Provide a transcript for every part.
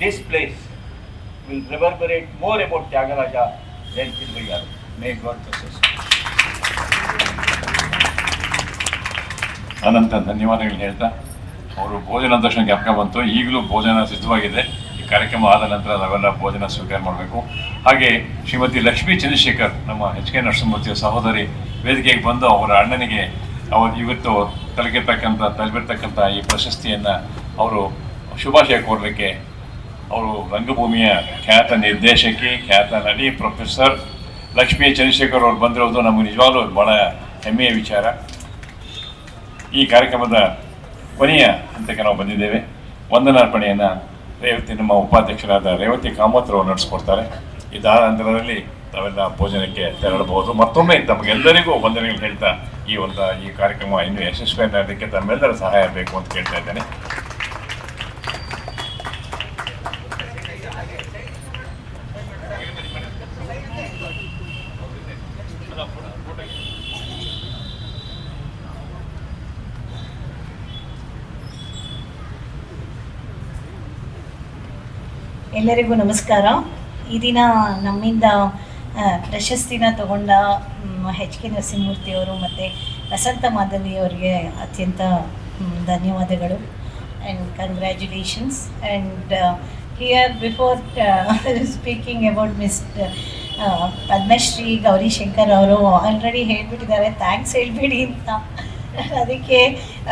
this place will reverberate more about Tyagaraja than Tilvayar. May God bless us. ಅನಂತ ಧನ್ಯವಾದಗಳು ಹೇಳ್ತಾ ಅವರು ಭೋಜನ ದರ್ಶನ ಜ್ಞಾಪಕ ಬಂತು. ಈಗಲೂ ಭೋಜನ ಸಿದ್ಧವಾಗಿದೆ. ಈ ಕಾರ್ಯಕ್ರಮ ಆದ ನಂತರ ನಾವೆಲ್ಲ ಭೋಜನ ಸ್ವೀಕಾರ ಮಾಡಬೇಕು. ಹಾಗೆ ಶ್ರೀಮತಿ ಲಕ್ಷ್ಮೀ ಚಂದ್ರಶೇಖರ್, ನಮ್ಮ ಎಚ್ ಕೆ ನರಸಿಂಹಮೂರ್ತಿಯ ಸಹೋದರಿ, ವೇದಿಕೆಗೆ ಬಂದು ಅವರ ಅಣ್ಣನಿಗೆ ಇವತ್ತು ತಲುಪಿರ್ತಕ್ಕಂಥ ಈ ಪ್ರಶಸ್ತಿಯನ್ನು ಅವರು ಶುಭಾಶಯ ಕೋರಲಿಕ್ಕೆ ಅವರು ರಂಗಭೂಮಿಯ ಖ್ಯಾತ ನಿರ್ದೇಶಕಿ, ಖ್ಯಾತ ನಟಿ ಪ್ರೊಫೆಸರ್ ಲಕ್ಷ್ಮೀ ಚಂದ್ರಶೇಖರ್ ಅವರು ಬಂದಿರೋದು ನಮಗೆ ನಿಜವಾಗ್ಲೂ ಭಾಳ ಹೆಮ್ಮೆಯ ವಿಚಾರ. ಈ ಕಾರ್ಯಕ್ರಮದ ಕೊನೆಯ ಹಂತಕ್ಕೆ ನಾವು ಬಂದಿದ್ದೇವೆ. ವಂದನಾರ್ಪಣೆಯನ್ನು ನಮ್ಮ ಉಪಾಧ್ಯಕ್ಷರಾದ ರೇವತಿ ಕಾಮತ್ ಅವರು ನಡೆಸ್ಕೊಡ್ತಾರೆ. ಇದಾದ ನಂತರದಲ್ಲಿ ತಾವೆಲ್ಲ ಭೋಜನಕ್ಕೆ ತೆರಳಬಹುದು. ಮತ್ತೊಮ್ಮೆ ತಮಗೆಲ್ಲರಿಗೂ ವಂದನೆಗಳು ಹೇಳ್ತಾ ಈ ಕಾರ್ಯಕ್ರಮ ಇನ್ನೂ ಯಶಸ್ವಿಯಾಗಲಿಕ್ಕೆ ತಮ್ಮೆಲ್ಲರ ಸಹಾಯ ಬೇಕು ಅಂತ ಕೇಳ್ತಾ ಇದ್ದೇನೆ. ಎಲ್ಲರಿಗೂ ನಮಸ್ಕಾರ. ಈ ದಿನ ನಮ್ಮಿಂದ ಪ್ರಶಸ್ತಿನ ತಗೊಂಡ ಎಚ್ ಕೆ ನರಸಿಂಹಮೂರ್ತಿಯವರು ಮತ್ತು ವಸಂತ ಮಾಧವಿಯವರಿಗೆ ಅತ್ಯಂತ ಧನ್ಯವಾದಗಳು and congratulations. And here before speaking about Padmashri Gaurishankar ಅವರು ಆಲ್ರೆಡಿ ಹೇಳಿಬಿಟ್ಟಿದ್ದಾರೆ, ಥ್ಯಾಂಕ್ಸ್ ಹೇಳ್ಬೇಡಿ ಅಂತ.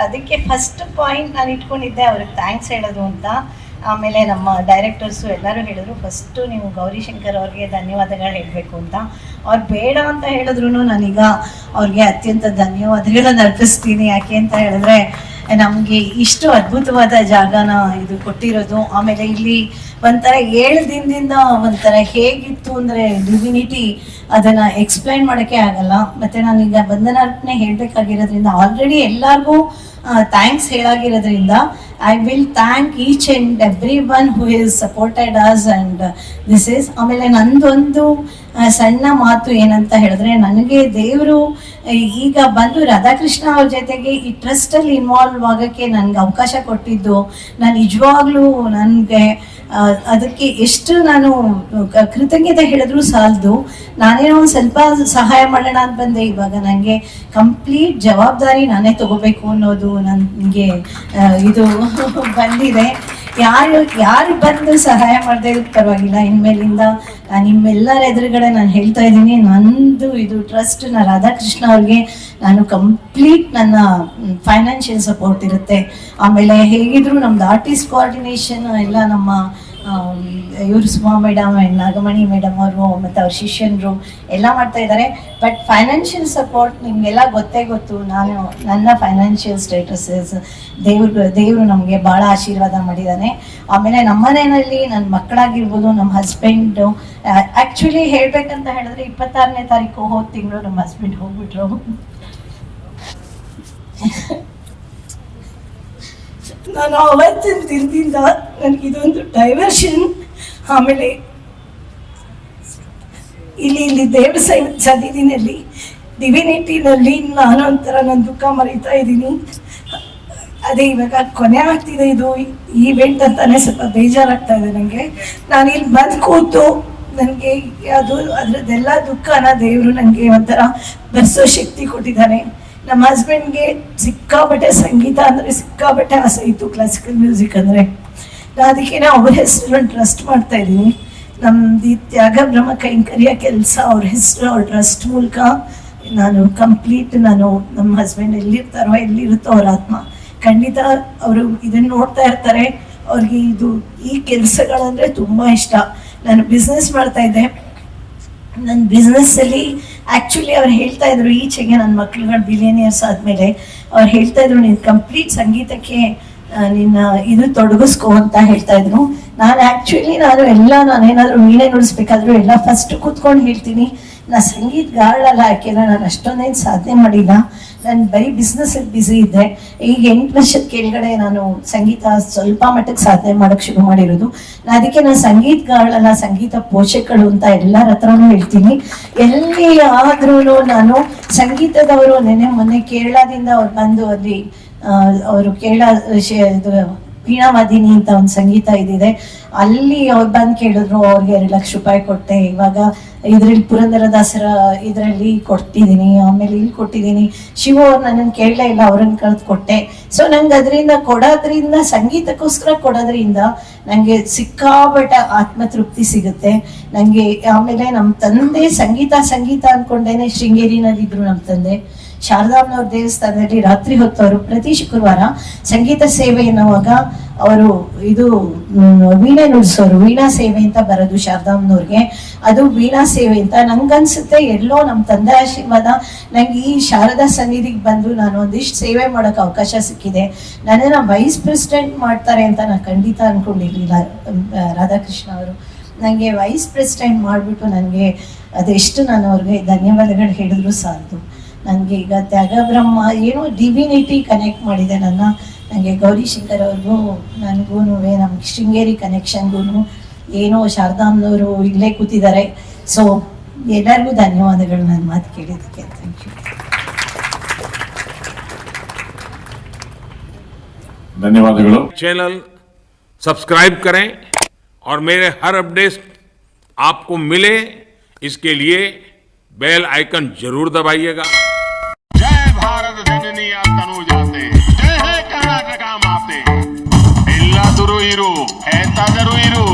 ಅದಕ್ಕೆ ಫಸ್ಟ್ ಪಾಯಿಂಟ್ ನಾನು ಇಟ್ಕೊಂಡಿದ್ದೆ ಅವ್ರಿಗೆ ಥ್ಯಾಂಕ್ಸ್ ಹೇಳೋದು ಅಂತ. ಆಮೇಲೆ ನಮ್ಮ ಡೈರೆಕ್ಟರ್ಸು ಎಲ್ಲರೂ ಹೇಳಿದ್ರು ಫಸ್ಟು ನೀವು ಗೌರಿಶಂಕರ್ ಅವ್ರಿಗೆ ಧನ್ಯವಾದಗಳು ಹೇಳಬೇಕು ಅಂತ. ಅವ್ರು ಬೇಡ ಅಂತ ಹೇಳಿದ್ರು ನಾನೀಗ ಅವ್ರಿಗೆ ಅತ್ಯಂತ ಧನ್ಯವಾದಗಳನ್ನು ಅರ್ಪಿಸ್ತೀನಿ. ಯಾಕೆ ಅಂತ ಹೇಳಿದ್ರೆ ನಮಗೆ ಇಷ್ಟು ಅದ್ಭುತವಾದ ಜಾಗನ ಇದು ಕೊಟ್ಟಿರೋದು. ಆಮೇಲೆ ಇಲ್ಲಿ ಒಂಥರ 7 ದಿನದಿಂದ ಒಂಥರ ಹೇಗಿತ್ತು ಅಂದರೆ ಡಿವಿನಿಟಿ ಅದನ್ನು ಎಕ್ಸ್ಪ್ಲೈನ್ ಮಾಡೋಕ್ಕೆ ಆಗಲ್ಲ. ಮತ್ತು ನಾನೀಗ ವಂದನಾರ್ಪಣೆ ಹೇಳಬೇಕಾಗಿರೋದ್ರಿಂದ ಆಲ್ರೆಡಿ ಎಲ್ಲರಿಗೂ ಥ್ಯಾಂಕ್ಸ್ ಹೇಳಾಗಿರೋದ್ರಿಂದ I will thank each and every one who is supported us and this is. ಆಮೇಲೆ ನಂದೊಂದು ಸಣ್ಣ ಮಾತು ಏನಂತ ಹೇಳಿದ್ರೆ, ನನಗೆ ದೇವರು ಈಗ ಬಂದು ರಾಧಾಕೃಷ್ಣ ಅವ್ರ ಜೊತೆಗೆ ಈ ಟ್ರಸ್ಟಲ್ಲಿ ಇನ್ವಾಲ್ವ್ ಆಗೋಕ್ಕೆ ನನಗೆ ಅವಕಾಶ ಕೊಟ್ಟಿದ್ದು, ನಾನು ನಿಜವಾಗ್ಲೂ ನನಗೆ ಅದಕ್ಕೆ ಎಷ್ಟು ನಾನು ಕೃತಜ್ಞತೆ ಹೇಳಿದ್ರು ಸಾಲದು. ನಾನೇನೋ ಒಂದು ಸ್ವಲ್ಪ ಸಹಾಯ ಮಾಡೋಣ ಅಂತ ಬಂದೆ. ಇವಾಗ ನನಗೆ ಕಂಪ್ಲೀಟ್ ಜವಾಬ್ದಾರಿ ನಾನೇ ತಗೋಬೇಕು ಅನ್ನೋದು ನನಗೆ ಇದು ಬಂದಿದೆ. ಯಾರು ಬಂದು ಸಹಾಯ ಮಾಡದೇ ಇರೋದು ಪರವಾಗಿಲ್ಲ. ಇನ್ಮೇಲಿಂದ ನಿಮ್ಮೆಲ್ಲರ ಎದುರುಗಡೆ ನಾನು ಹೇಳ್ತಾ ಇದ್ದೀನಿ, ನಂದು ಇದು ಟ್ರಸ್ಟ್ನ ರಾಧಾಕೃಷ್ಣ ಅವ್ರಿಗೆ ನಾನು ಕಂಪ್ಲೀಟ್ ನನ್ನ ಫೈನಾನ್ಷಿಯಲ್ ಸಪೋರ್ಟ್ ಇರುತ್ತೆ. ಆಮೇಲೆ ಹೇಗಿದ್ರು ನಮ್ದು ಆರ್ಟಿಸ್ಟ್ ಕೋಆರ್ಡಿನೇಷನ್ ಎಲ್ಲ ನಮ್ಮ ಇವರು Suma madam and Nagamani madam ಅವರು ಮತ್ತು ಅವ್ರ ಶಿಷ್ಯನರು ಎಲ್ಲ ಮಾಡ್ತಾ ಇದ್ದಾರೆ. ಬಟ್ ಫೈನಾನ್ಷಿಯಲ್ ಸಪೋರ್ಟ್ ನಿಮಗೆಲ್ಲ ಗೊತ್ತು. ನನ್ನ ಫೈನಾನ್ಷಿಯಲ್ ಸ್ಟೇಟಸ್ ದೇವರು ನಮಗೆ ಭಾಳ ಆಶೀರ್ವಾದ ಮಾಡಿದ್ದಾನೆ. ಆಮೇಲೆ ನಮ್ಮ ಮನೆಯಲ್ಲಿ ನನ್ನ ಮಕ್ಕಳಾಗಿರ್ಬೋದು, ನಮ್ಮ ಹಸ್ಬೆಂಡು, ಆ್ಯಕ್ಚುಲಿ ಹೇಳಬೇಕಂತ ಹೇಳಿದ್ರೆ 26ನೇ ತಾರೀಕು ಹೋದ ತಿಂಗಳು ನಮ್ಮ ಹಸ್ಬೆಂಡ್ ಹೋಗ್ಬಿಟ್ರು. ನಾನು ಅವತ್ತಿನ ದಿನದಿಂದ ನನಗಿದೊಂದು ಡೈವರ್ಷನ್. ಆಮೇಲೆ ಇಲ್ಲಿ ದೇವ್ರ ಸನ್ನಿಧಿನಲ್ಲಿ ಡಿವಿನಿಟಿನಲ್ಲಿ ನಾನು ಒಂಥರ ನನ್ನ ದುಃಖ ಮರೀತಾ ಇದ್ದೀನಿ. ಅದೇ ಇವಾಗ ಕೊನೆ ಆಗ್ತಿದೆ ಇದು ಈವೆಂಟ್ ಅಂತಾನೆ ಸ್ವಲ್ಪ ಬೇಜಾರಾಗ್ತಾ ಇದೆ ನನಗೆ. ನಾನು ಇಲ್ಲಿ ಬಂದು ಕೂತು ನನಗೆ ಅದರದ್ದೆಲ್ಲ ದುಃಖನ ದೇವರು ನನಗೆ ಒಂಥರ ಬರ್ಸೋ ಶಕ್ತಿ ಕೊಟ್ಟಿದ್ದಾನೆ. ನಮ್ಮ ಹಸ್ಬೆಂಡ್ಗೆ ಸಿಕ್ಕಾಬಟ್ಟೆ ಸಂಗೀತ ಅಂದರೆ ಸಿಕ್ಕಾಬಟ್ಟೆ ಆಸೆ ಇತ್ತು, ಕ್ಲಾಸಿಕಲ್ ಮ್ಯೂಸಿಕ್ ಅಂದರೆ. ಅದಕ್ಕೆ ಅವ್ರ ಹೆಸರು ಟ್ರಸ್ಟ್ ಮಾಡ್ತಾ ಇದ್ದೀನಿ. ನಮ್ದು ತ್ಯಾಗ ಬ್ರಹ್ಮ ಕೈಂಕರ್ಯ ಕೆಲಸ ಅವ್ರ ಹೆಸರು, ಅವ್ರ ಟ್ರಸ್ಟ್ ಮೂಲಕ ನಾನು ಕಂಪ್ಲೀಟ್ ನಮ್ಮ ಹಸ್ಬೆಂಡ್ ಎಲ್ಲಿರುತ್ತೋ ಅವ್ರ ಆತ್ಮ ಖಂಡಿತ ಅವರು ಇದನ್ನು ನೋಡ್ತಾ ಇರ್ತಾರೆ. ಅವ್ರಿಗೆ ಈ ಕೆಲಸಗಳಂದರೆ ತುಂಬ ಇಷ್ಟ. ನಾನು ಬಿಸ್ನೆಸ್ ಮಾಡ್ತಾ ಇದ್ದೆ. ನನ್ನ ಬಿಸ್ನೆಸ್ಸಲ್ಲಿ ಆ್ಯಕ್ಚುಲಿ ಅವ್ರು ಹೇಳ್ತಾ ಇದ್ರು, ಈಚೆಗೆ ನನ್ನ ಮಕ್ಳುಗಳು ಬಿಲಿಯನಿಯರ್ಸ್ ಆದಮೇಲೆ ಅವ್ರು ಹೇಳ್ತಾ ಇದ್ರು, ನೀನು ಕಂಪ್ಲೀಟ್ ಸಂಗೀತಕ್ಕೆ ನಿನ್ನ ತೊಡಗಿಸ್ಕೋ ಅಂತ ಹೇಳ್ತಾ ಇದ್ರು. ನಾನೇನಾದರೂ ವೀಣೆ ನುಡಿಸ್ಬೇಕಾದ್ರೂ ಎಲ್ಲ ಫಸ್ಟ್ ಕೂತ್ಕೊಂಡು ಹೇಳ್ತೀನಿ. ನಾ ಸಂಗೀತಗಾರಳಲ್ಲ, ಯಾಕೆಂದ್ರೆ ನಾನು ಅಷ್ಟೊಂದೇನು ಸಾಧನೆ ಮಾಡಿಲ್ಲ. ನಾನು ಬರೀ ಬಿಸ್ನೆಸ್ಸಲ್ಲಿ ಬ್ಯುಸಿ ಇದ್ದೆ. ಈಗ 8 ವರ್ಷದ ಕೆಳಗಡೆ ನಾನು ಸಂಗೀತ ಸ್ವಲ್ಪ ಮಟ್ಟಕ್ಕೆ ಸಾಧನೆ ಮಾಡೋಕ್ಕೆ ಶುರು ಮಾಡಿರೋದು. ಅದಕ್ಕೆ ನಾನು ಸಂಗೀತಗಾರಳಲ್ಲ, ಸಂಗೀತ ಪೋಷಕಳು ಅಂತ ಎಲ್ಲರ ಹತ್ರನೂ ಹೇಳ್ತೀನಿ. ಎಲ್ಲಿ ಆದ್ರೂ ನಾನು ಸಂಗೀತದವರು ಮೊನ್ನೆ ಕೇರಳದಿಂದ ಅವ್ರು ಬಂದು ಅಲ್ಲಿ ಅವರು ಕೇರಳ ವೀಣಾವಾದಿನಿ ಅಂತ ಒಂದು ಸಂಗೀತ ಇದಿದೆ. ಅಲ್ಲಿ ಅವ್ರು ಬಂದು ಕೇಳಿದ್ರು, ಅವ್ರಿಗೆ 2 ಲಕ್ಷ ರೂಪಾಯಿ ಕೊಟ್ಟೆ. ಇವಾಗ ಇದರಲ್ಲಿ ಪುರಂದರದಾಸರ ಇದರಲ್ಲಿ ಕೊಟ್ಟಿದ್ದೀನಿ, ಆಮೇಲೆ ಇಲ್ಲಿ ಕೊಟ್ಟಿದ್ದೀನಿ. ಶಿವ ಅವ್ರು ನನ್ನನ್ನು ಕೇಳಲೇ ಇಲ್ಲ, ಅವ್ರನ್ನ ಕಳೆದು ಕೊಟ್ಟೆ. ಸೊ ನಂಗೆ ಅದರಿಂದ ಕೊಡೋದ್ರಿಂದ, ಸಂಗೀತಕ್ಕೋಸ್ಕರ ಕೊಡೋದ್ರಿಂದ ನನಗೆ ಸಿಕ್ಕಾಪಟ್ಟೆ ಆತ್ಮತೃಪ್ತಿ ಸಿಗುತ್ತೆ ನನಗೆ. ಆಮೇಲೆ ನಮ್ಮ ತಂದೆ ಸಂಗೀತ ಅಂದ್ಕೊಂಡೇನೆ ಶೃಂಗೇರಿನಲ್ಲಿದ್ದರು. ನಮ್ಮ ತಂದೆ ಶಾರದಾಂಬನವ್ರ ದೇವಸ್ಥಾನದಲ್ಲಿ ರಾತ್ರಿ ಹೊತ್ತವರು ಪ್ರತಿ ಶುಕ್ರವಾರ ಸಂಗೀತ ಸೇವೆ ಎನ್ನುವಾಗ ಅವರು ಇದು ವೀಣೆ ನುಡಿಸೋರು. ವೀಣಾ ಸೇವೆ ಅಂತ ಬರೋದು ಶಾರದಾಂಬನವ್ರಿಗೆ, ಅದು ವೀಣಾ ಸೇವೆ ಅಂತ. ನಂಗನ್ಸುತ್ತೆ ಎಲ್ಲೋ ನಮ್ಮ ತಂದೆ ಆಶೀರ್ವಾದ ನಂಗೆ ಈ ಶಾರದಾ ಸನ್ನಿಧಿಗೆ ಬಂದು ನಾನು ಒಂದಿಷ್ಟು ಸೇವೆ ಮಾಡೋಕೆ ಅವಕಾಶ ಸಿಕ್ಕಿದೆ. ನನ್ನನ್ನು ವೈಸ್ ಪ್ರೆಸಿಡೆಂಟ್ ಮಾಡ್ತಾರೆ ಅಂತ ನಾನು ಖಂಡಿತ ಅಂದ್ಕೊಂಡಿರಲಿಲ್ಲ. ರಾಧಾಕೃಷ್ಣ ಅವರು ನನಗೆ ವೈಸ್ ಪ್ರೆಸಿಡೆಂಟ್ ಮಾಡಿಬಿಟ್ಟು ನನಗೆ ಅದೆಷ್ಟು ನಾನು ಅವ್ರಿಗೆ ಧನ್ಯವಾದಗಳು ಹೇಳಿದ್ರು ಸಾಲದು. ನನಗೆ ಈಗ ತ್ಯಾಗಬ್ರಹ್ಮ ಏನೋ ಡಿವಿನಿಟಿ ಕನೆಕ್ಟ್ ಮಾಡಿದೆ ನನಗೆ ಗೌರಿಶಂಕರ್ ಅವ್ರಿಗೂ ನನಗೂ, ನಮ್ಮ ಶೃಂಗೇರಿ ಕನೆಕ್ಷನ್ಗೂ ಏನೋ ಶಾರದಾಂಬನವರು ಇಲ್ಲೇ ಕೂತಿದ್ದಾರೆ. ಸೊ ಎಲ್ಲರಿಗೂ ಧನ್ಯವಾದಗಳು ನನ್ನ ಮಾತು ಕೇಳಿದ್ದಕ್ಕೆ. Thank you. ಧನ್ಯವಾದಗಳು. चैनल सब्सक्राइब करें और मेरे हर अपडेट आपको मिले, इसके लिए बेल आइकन जरूर दबाइएगा. जय भारत जननी तनु जाते, जय है कर्नाटका माते, इल्ला दुरु इरू, ऐता दरु इरू.